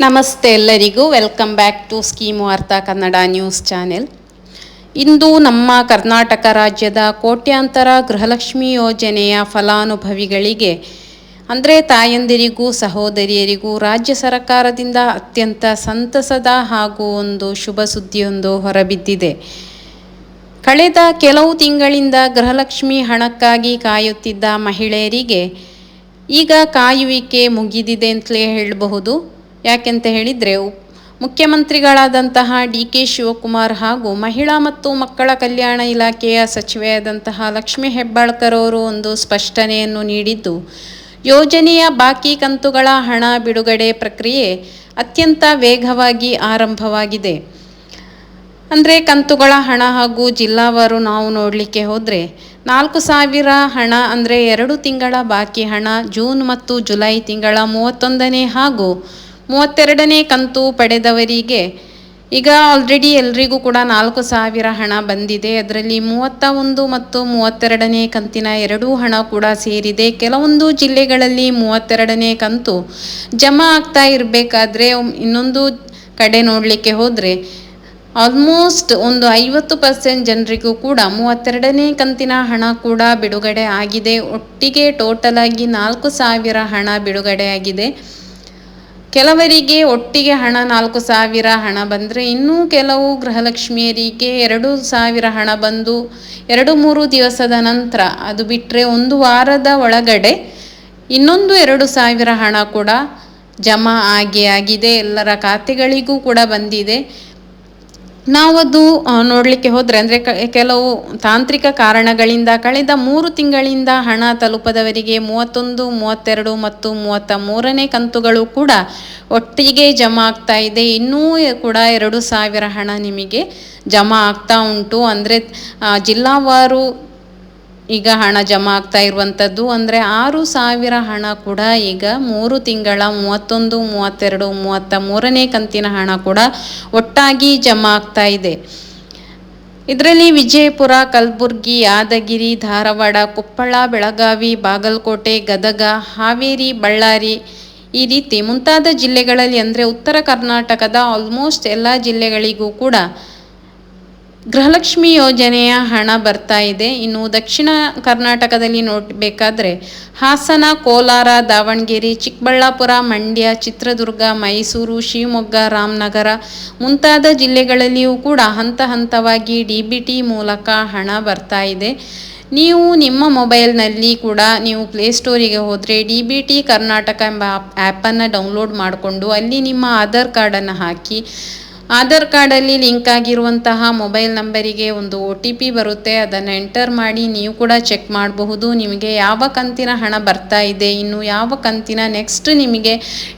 ನಮಸ್ತೆ ಎಲ್ಲರಿಗೂ, welcome back to scheme ವಾರ್ತಾ ಕನ್ನಡ ನ್ಯೂಸ್ ಚಾನೆಲ್. ಇಂದು ನಮ್ಮ ಕರ್ನಾಟಕ ರಾಜ್ಯದ ಕೋಟ್ಯಾಂತರ ಗೃಹಲಕ್ಷ್ಮಿ ಯೋಜನೆಯ ಫಲಾನುಭವಿಗಳಿಗೆ ಅಂದರೆ ತಾಯಂದಿರಿಗೂ ಸಹೋದರಿಯರಿಗೂ ರಾಜ್ಯ ಸರ್ಕಾರದಿಂದ ಅತ್ಯಂತ ಸಂತಸದ ಹಾಗೂ ಒಂದು ಶುಭ ಸುದ್ದಿಯೊಂದು ಹೊರಬಿದ್ದಿದೆ. ಕಳೆದ ಕೆಲವು ತಿಂಗಳಿಂದ ಗೃಹಲಕ್ಷ್ಮಿ ಹಣಕ್ಕಾಗಿ ಕಾಯುತ್ತಿದ್ದ ಮಹಿಳೆಯರಿಗೆ ಈಗ ಕಾಯುವಿಕೆ ಮುಗಿದಿದೆ ಅಂತಲೇ ಹೇಳಬಹುದು. ಯಾಕೆಂತ ಹೇಳಿದರೆ, ಮುಖ್ಯಮಂತ್ರಿಗಳಾದಂತಹ DK ಶಿವಕುಮಾರ್ ಹಾಗೂ ಮಹಿಳಾ ಮತ್ತು ಮಕ್ಕಳ ಕಲ್ಯಾಣ ಇಲಾಖೆಯ ಸಚಿವೆಯಾದಂತಹ ಲಕ್ಷ್ಮೀ ಹೆಬ್ಬಾಳ್ಕರ್ ಅವರು ಒಂದು ಸ್ಪಷ್ಟನೆಯನ್ನು ನೀಡಿದ್ದು, ಯೋಜನೆಯ ಬಾಕಿ ಕಂತುಗಳ ಹಣ ಬಿಡುಗಡೆ ಪ್ರಕ್ರಿಯೆ ಅತ್ಯಂತ ವೇಗವಾಗಿ ಆರಂಭವಾಗಿದೆ. ಅಂದರೆ ಕಂತುಗಳ ಹಣ ಹಾಗೂ ಜಿಲ್ಲಾವಾರು ನಾವು ನೋಡಲಿಕ್ಕೆ ಹೋದರೆ 4,000 ಹಣ ಅಂದರೆ 2 ತಿಂಗಳ ಬಾಕಿ ಹಣ ಜೂನ್ ಮತ್ತು ಜುಲೈ ತಿಂಗಳ 31ನೇ ಹಾಗೂ 32ನೇ ಕಂತು ಪಡೆದವರಿಗೆ ಈಗ ಆಲ್ರೆಡಿ ಎಲ್ರಿಗೂ ಕೂಡ 4,000 ಹಣ ಬಂದಿದೆ. ಅದರಲ್ಲಿ 31 ಮತ್ತು 32ನೇ ಕಂತಿನ 2 ಹಣ ಕೂಡ ಸೇರಿದೆ. ಕೆಲವೊಂದು ಜಿಲ್ಲೆಗಳಲ್ಲಿ 32ನೇ ಕಂತು ಜಮಾ ಆಗ್ತಾ ಇರಬೇಕಾದ್ರೆ ಇನ್ನೊಂದು ಕಡೆ ನೋಡಲಿಕ್ಕೆ ಹೋದರೆ ಆಲ್ಮೋಸ್ಟ್ ಒಂದು 50% ಜನರಿಗೂ ಕೂಡ 32ನೇ ಕಂತಿನ ಹಣ ಕೂಡ ಬಿಡುಗಡೆ ಆಗಿದೆ. ಒಟ್ಟಿಗೆ ಟೋಟಲ್ ಆಗಿ 4,000 ಹಣ ಬಿಡುಗಡೆ ಆಗಿದೆ. ಕೆಲವರಿಗೆ ಒಟ್ಟಿಗೆ ಹಣ 4,000 ಹಣ ಬಂದರೆ, ಇನ್ನೂ ಕೆಲವು ಗೃಹಲಕ್ಷ್ಮಿಯರಿಗೆ 2,000 ಹಣ ಬಂದು 2-3 ದಿವಸದ ನಂತರ, ಅದು ಬಿಟ್ಟರೆ 1 ವಾರದ ಒಳಗಡೆ ಇನ್ನೊಂದು 2,000 ಹಣ ಕೂಡ ಜಮಾ ಆಗಿದೆ. ಎಲ್ಲರ ಖಾತೆಗಳಿಗೂ ಕೂಡ ಬಂದಿದೆ. ನಾವದು ನೋಡಲಿಕ್ಕೆ ಹೋದರೆ ಅಂದರೆ ಕೆಲವು ತಾಂತ್ರಿಕ ಕಾರಣಗಳಿಂದ ಕಳೆದ 3 ತಿಂಗಳಿಂದ ಹಣ ತಲುಪದವರಿಗೆ 31, 32 ಮತ್ತು 33ನೇ ಕಂತುಗಳು ಕೂಡ ಒಟ್ಟಿಗೆ ಜಮಾ ಆಗ್ತಾ ಇದೆ. ಇನ್ನೂ ಕೂಡ 2,000 ಹಣ ನಿಮಗೆ ಜಮಾ ಆಗ್ತಾ ಉಂಟು. ಅಂದರೆ ಜಿಲ್ಲಾವಾರು ಈಗ ಹಣ ಜಮಾ ಆಗ್ತಾ ಇರುವಂಥದ್ದು. ಅಂದರೆ 6,000 ಹಣ ಕೂಡ ಈಗ 3 ತಿಂಗಳ 31, 32, 33ನೇ ಕಂತಿನ ಹಣ ಕೂಡ ಒಟ್ಟಾಗಿ ಜಮಾ ಆಗ್ತಾ ಇದೆ. ಇದರಲ್ಲಿ ವಿಜಯಪುರ, ಕಲಬುರಗಿ, ಯಾದಗಿರಿ, ಧಾರವಾಡ, ಕೊಪ್ಪಳ, ಬೆಳಗಾವಿ, ಬಾಗಲಕೋಟೆ, ಗದಗ, ಹಾವೇರಿ, ಬಳ್ಳಾರಿ ಈ ರೀತಿ ಮುಂತಾದ ಜಿಲ್ಲೆಗಳಲ್ಲಿ ಅಂದರೆ ಉತ್ತರ ಕರ್ನಾಟಕದ ಆಲ್ಮೋಸ್ಟ್ ಎಲ್ಲ ಜಿಲ್ಲೆಗಳಿಗೂ ಕೂಡ ಗೃಹಲಕ್ಷ್ಮಿ ಯೋಜನೆಯ ಹಣ ಬರ್ತಾ ಇದೆ. ಇನ್ನು ದಕ್ಷಿಣ ಕರ್ನಾಟಕದಲ್ಲಿ ನೋಡಬೇಕಾದ್ರೆ ಹಾಸನ, ಕೋಲಾರ, ದಾವಣಗೆರೆ, ಚಿಕ್ಕಬಳ್ಳಾಪುರ, ಮಂಡ್ಯ, ಚಿತ್ರದುರ್ಗ, ಮೈಸೂರು, ಶಿವಮೊಗ್ಗ, ರಾಮನಗರ ಮುಂತಾದ ಜಿಲ್ಲೆಗಳಲ್ಲಿಯೂ ಕೂಡ ಹಂತ ಹಂತವಾಗಿ DBT ಮೂಲಕ ಹಣ ಬರ್ತಾ ಇದೆ. ನೀವು ನಿಮ್ಮ ಮೊಬೈಲ್ನಲ್ಲಿ ಕೂಡ ನೀವು ಪ್ಲೇಸ್ಟೋರಿಗೆ ಹೋದರೆ DBT ಕರ್ನಾಟಕ ಎಂಬ ಆ್ಯಪನ್ನು ಡೌನ್ಲೋಡ್ ಮಾಡಿಕೊಂಡು ಅಲ್ಲಿ ನಿಮ್ಮ ಆಧಾರ್ ಕಾರ್ಡನ್ನು ಹಾಕಿ, ಆಧಾರ್ ಕಾರ್ಡಲ್ಲಿ ಲಿಂಕ್ ಆಗಿರುವಂತಹ ಮೊಬೈಲ್ ನಂಬರಿಗೆ ಒಂದು OTP ಬರುತ್ತೆ. ಅದನ್ನು ಎಂಟರ್ ಮಾಡಿ ನೀವು ಕೂಡ ಚೆಕ್ ಮಾಡಬಹುದು ನಿಮಗೆ ಯಾವ ಕಂತಿನ ಹಣ ಬರ್ತಾ ಇದೆ, ಇನ್ನು ಯಾವ ಕಂತಿನ ನೆಕ್ಸ್ಟ್ ನಿಮಗೆ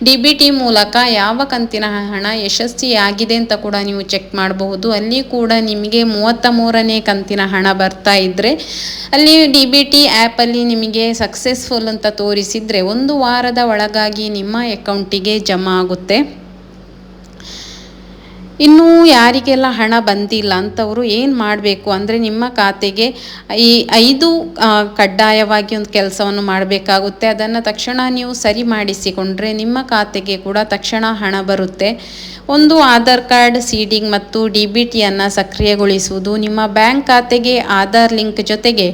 DBT ಮೂಲಕ ಯಾವ ಕಂತಿನ ಹಣ ಯಶಸ್ವಿಯಾಗಿದೆ ಅಂತ ಕೂಡ ನೀವು ಚೆಕ್ ಮಾಡಬಹುದು. ಅಲ್ಲಿ ಕೂಡ ನಿಮಗೆ 33ನೇ ಕಂತಿನ ಹಣ ಬರ್ತಾ ಇದ್ದರೆ ಅಲ್ಲಿ DBT ಆ್ಯಪಲ್ಲಿ ನಿಮಗೆ ಸಕ್ಸಸ್ಫುಲ್ ಅಂತ ತೋರಿಸಿದರೆ 1 ವಾರದ ಒಳಗಾಗಿ ನಿಮ್ಮ ಅಕೌಂಟಿಗೆ ಜಮಾ ಆಗುತ್ತೆ. ಇನ್ನು ಯಾರಿಗೆಲ್ಲ ಹಣ ಬಂದಿಲ್ಲ ಅಂಥವರು ಏನು ಮಾಡಬೇಕು ಅಂದರೆ, ನಿಮ್ಮ ಖಾತೆಗೆ ಈ 5 ಕಡ್ಡಾಯವಾಗಿ ಒಂದು ಕೆಲಸವನ್ನು ಮಾಡಬೇಕಾಗುತ್ತೆ. ಅದನ್ನು ತಕ್ಷಣ ನೀವು ಸರಿ ಮಾಡಿಸಿಕೊಂಡ್ರೆ ನಿಮ್ಮ ಖಾತೆಗೆ ಕೂಡ ತಕ್ಷಣ ಹಣ ಬರುತ್ತೆ. ಒಂದು ಆಧಾರ್ ಕಾರ್ಡ್ ಸೀಡಿಂಗ್ ಮತ್ತು DBTಯನ್ನು ಸಕ್ರಿಯಗೊಳಿಸುವುದು, ನಿಮ್ಮ ಬ್ಯಾಂಕ್ ಖಾತೆಗೆ ಆಧಾರ್ ಲಿಂಕ್ ಜೊತೆಗೆ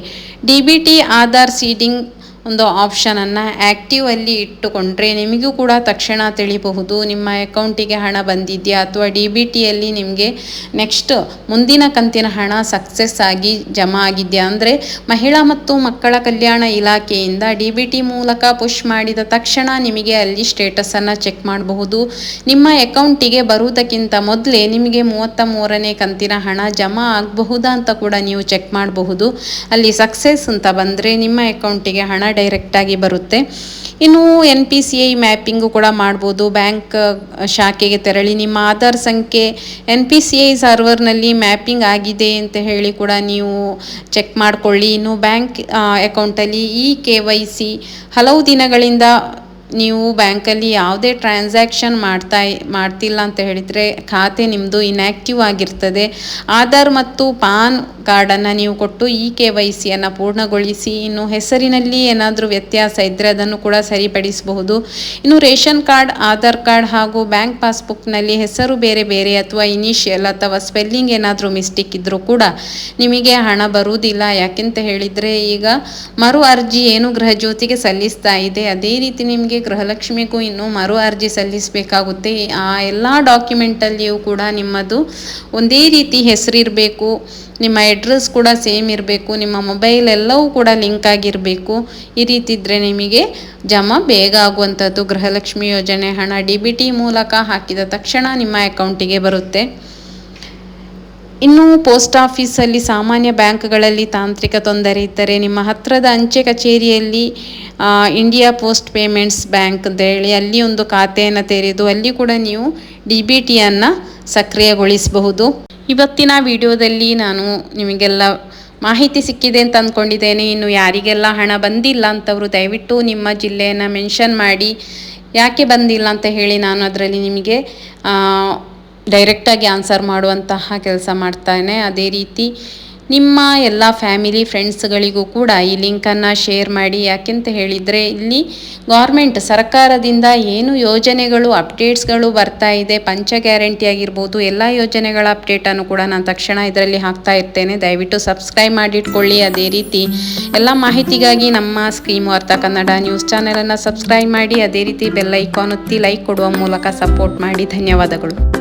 DBT ಆಧಾರ್ ಸೀಡಿಂಗ್ ಒಂದು ಆಪ್ಷನನ್ನು ಆ್ಯಕ್ಟಿವಲ್ಲಿ ಇಟ್ಟುಕೊಂಡ್ರೆ ನಿಮಗೂ ಕೂಡ ತಕ್ಷಣ ತಿಳಿಬಹುದು ನಿಮ್ಮ ಅಕೌಂಟಿಗೆ ಹಣ ಬಂದಿದೆಯಾ ಅಥವಾ DBTಯಲ್ಲಿ ನಿಮಗೆ ನೆಕ್ಸ್ಟ್ ಮುಂದಿನ ಕಂತಿನ ಹಣ ಸಕ್ಸಸ್ ಆಗಿ ಜಮಾ ಆಗಿದೆಯಾ. ಅಂದರೆ ಮಹಿಳಾ ಮತ್ತು ಮಕ್ಕಳ ಕಲ್ಯಾಣ ಇಲಾಖೆಯಿಂದ DBT ಮೂಲಕ ಪುಷ್ ಮಾಡಿದ ತಕ್ಷಣ ನಿಮಗೆ ಅಲ್ಲಿ ಸ್ಟೇಟಸನ್ನು ಚೆಕ್ ಮಾಡಬಹುದು. ನಿಮ್ಮ ಅಕೌಂಟಿಗೆ ಬರುವುದಕ್ಕಿಂತ ಮೊದಲೇ ನಿಮಗೆ 33ನೇ ಕಂತಿನ ಹಣ ಜಮಾ ಆಗಬಹುದಾ ಅಂತ ಕೂಡ ನೀವು ಚೆಕ್ ಮಾಡಬಹುದು. ಅಲ್ಲಿ ಸಕ್ಸಸ್ ಅಂತ ಬಂದರೆ ನಿಮ್ಮ ಅಕೌಂಟಿಗೆ ಹಣ ಡೈರೆಕ್ಟಾಗಿ ಬರುತ್ತೆ. ಇನ್ನು NPCI ಮ್ಯಾಪಿಂಗು ಕೂಡ ಮಾಡ್ಬೋದು. ಬ್ಯಾಂಕ್ ಶಾಖೆಗೆ ತೆರಳಿ ನಿಮ್ಮ ಆಧಾರ್ ಸಂಖ್ಯೆ NPCI ಸರ್ವರ್ನಲ್ಲಿ ಮ್ಯಾಪಿಂಗ್ ಆಗಿದೆ ಅಂತ ಹೇಳಿ ಕೂಡ ನೀವು ಚೆಕ್ ಮಾಡಿಕೊಳ್ಳಿ. ಇನ್ನು ಬ್ಯಾಂಕ್ ಅಕೌಂಟಲ್ಲಿ KYC ಹಲವು ದಿನಗಳಿಂದ ನೀವು ಬ್ಯಾಂಕಲ್ಲಿ ಯಾವುದೇ ಟ್ರಾನ್ಸಾಕ್ಷನ್ ಮಾಡ್ತಿಲ್ಲ ಅಂತ ಹೇಳಿದರೆ ಖಾತೆ ನಿಮ್ಮದು ಇನ್ಯಾಕ್ಟಿವ್ ಆಗಿರ್ತದೆ. ಆಧಾರ್ ಮತ್ತು ಪಾನ್ ಕಾರ್ಡನ್ನು ನೀವು ಕೊಟ್ಟು KYCಯನ್ನು ಪೂರ್ಣಗೊಳಿಸಿ. ಇನ್ನು ಹೆಸರಿನಲ್ಲಿ ಏನಾದರೂ ವ್ಯತ್ಯಾಸ ಇದ್ದರೆ ಅದನ್ನು ಕೂಡ ಸರಿಪಡಿಸಬಹುದು. ಇನ್ನು ರೇಷನ್ ಕಾರ್ಡ್, ಆಧಾರ್ ಕಾರ್ಡ್ ಹಾಗೂ ಬ್ಯಾಂಕ್ ಪಾಸ್ಬುಕ್ನಲ್ಲಿ ಹೆಸರು ಬೇರೆ ಬೇರೆ ಅಥವಾ ಇನಿಷಿಯಲ್ ಅಥವಾ ಸ್ಪೆಲ್ಲಿಂಗ್ ಏನಾದರೂ ಮಿಸ್ಟೇಕ್ ಇದ್ದರೂ ಕೂಡ ನಿಮಗೆ ಹಣ ಬರುವುದಿಲ್ಲ. ಯಾಕೆಂತ ಹೇಳಿದರೆ ಈಗ ಮರು ಅರ್ಜಿ ಏನು ಗೃಹಜ್ಯೋತಿಗೆ ಸಲ್ಲಿಸ್ತಾ ಇದೆ ಅದೇ ರೀತಿ ನಿಮಗೆ ಗೃಹಲಕ್ಷ್ಮಿಗೂ ಇನ್ನೂ ಮರು ಅರ್ಜಿ ಸಲ್ಲಿಸಬೇಕಾಗುತ್ತೆ. ಆ ಎಲ್ಲ ಡಾಕ್ಯುಮೆಂಟಲ್ಲಿಯೂ ಕೂಡ ನಿಮ್ಮದು ಒಂದೇ ರೀತಿ ಹೆಸರಿರಬೇಕು, ನಿಮ್ಮ ಅಡ್ರೆಸ್ ಕೂಡ ಸೇಮ್ ಇರಬೇಕು, ನಿಮ್ಮ ಮೊಬೈಲ್ ಎಲ್ಲವೂ ಕೂಡ ಲಿಂಕ್ ಆಗಿರಬೇಕು. ಈ ರೀತಿ ಇದ್ದರೆ ನಿಮಗೆ ಜಮಾ ಬೇಗ ಆಗುವಂಥದ್ದು. ಗೃಹಲಕ್ಷ್ಮಿ ಯೋಜನೆ ಹಣ DBT ಮೂಲಕ ಹಾಕಿದ ತಕ್ಷಣ ನಿಮ್ಮ ಅಕೌಂಟಿಗೆ ಬರುತ್ತೆ. ಇನ್ನು ಪೋಸ್ಟ್ ಆಫೀಸಲ್ಲಿ, ಸಾಮಾನ್ಯ ಬ್ಯಾಂಕ್ಗಳಲ್ಲಿ ತಾಂತ್ರಿಕ ತೊಂದರೆ ಇದ್ದರೆ ನಿಮ್ಮ ಹತ್ತಿರದ ಅಂಚೆ ಕಚೇರಿಯಲ್ಲಿ ಇಂಡಿಯಾ ಪೋಸ್ಟ್ ಪೇಮೆಂಟ್ಸ್ ಬ್ಯಾಂಕ್ ಅಂತೇಳಿ ಅಲ್ಲಿ ಒಂದು ಖಾತೆಯನ್ನು ತೆರೆದು ಅಲ್ಲಿ ಕೂಡ ನೀವು DBTಯನ್ನು ಸಕ್ರಿಯಗೊಳಿಸಬಹುದು. ಇವತ್ತಿನ ವಿಡಿಯೋದಲ್ಲಿ ನಾನು ನಿಮಗೆಲ್ಲ ಮಾಹಿತಿ ಸಿಕ್ಕಿದೆ ಅಂತ ಅಂದ್ಕೊಂಡಿದ್ದೇನೆ. ಇನ್ನು ಯಾರಿಗೆಲ್ಲ ಹಣ ಬಂದಿಲ್ಲ ಅಂತವರು ದಯವಿಟ್ಟು ನಿಮ್ಮ ಜಿಲ್ಲೆಯನ್ನು ಮೆನ್ಷನ್ ಮಾಡಿ, ಯಾಕೆ ಬಂದಿಲ್ಲ ಅಂತ ಹೇಳಿ ನಾನು ಅದರಲ್ಲಿ ನಿಮಗೆ ಡೈರೆಕ್ಟಾಗಿ ಆನ್ಸರ್ ಮಾಡುವಂತಹ ಕೆಲಸ ಮಾಡ್ತಾನೆ. ಅದೇ ರೀತಿ ನಿಮ್ಮ ಎಲ್ಲ ಫ್ಯಾಮಿಲಿ ಫ್ರೆಂಡ್ಸ್ಗಳಿಗೂ ಕೂಡ ಈ ಲಿಂಕನ್ನು ಶೇರ್ ಮಾಡಿ. ಯಾಕೆಂತ ಹೇಳಿದರೆ ಇಲ್ಲಿ ಗೌರ್ಮೆಂಟ್ ಸರ್ಕಾರದಿಂದ ಏನು ಯೋಜನೆಗಳು ಅಪ್ಡೇಟ್ಸ್ಗಳು ಬರ್ತಾ ಇದೆ, ಪಂಚ ಗ್ಯಾರಂಟಿ ಆಗಿರ್ಬೋದು, ಎಲ್ಲ ಯೋಜನೆಗಳ ಅಪ್ಡೇಟನ್ನು ಕೂಡ ನಾನು ತಕ್ಷಣ ಇದರಲ್ಲಿ ಹಾಕ್ತಾ ಇರ್ತೇನೆ. ದಯವಿಟ್ಟು ಸಬ್ಸ್ಕ್ರೈಬ್ ಮಾಡಿಟ್ಕೊಳ್ಳಿ. ಅದೇ ರೀತಿ ಎಲ್ಲ ಮಾಹಿತಿಗಾಗಿ ನಮ್ಮ ಸ್ಕೀಮ್ ವಾರ್ತಾ ಕನ್ನಡ ನ್ಯೂಸ್ ಚಾನೆಲನ್ನು ಸಬ್ಸ್ಕ್ರೈಬ್ ಮಾಡಿ. ಅದೇ ರೀತಿ ಬೆಲ್ ಐಕಾನ್ ಒತ್ತಿ ಲೈಕ್ ಕೊಡುವ ಮೂಲಕ ಸಪೋರ್ಟ್ ಮಾಡಿ. ಧನ್ಯವಾದಗಳು.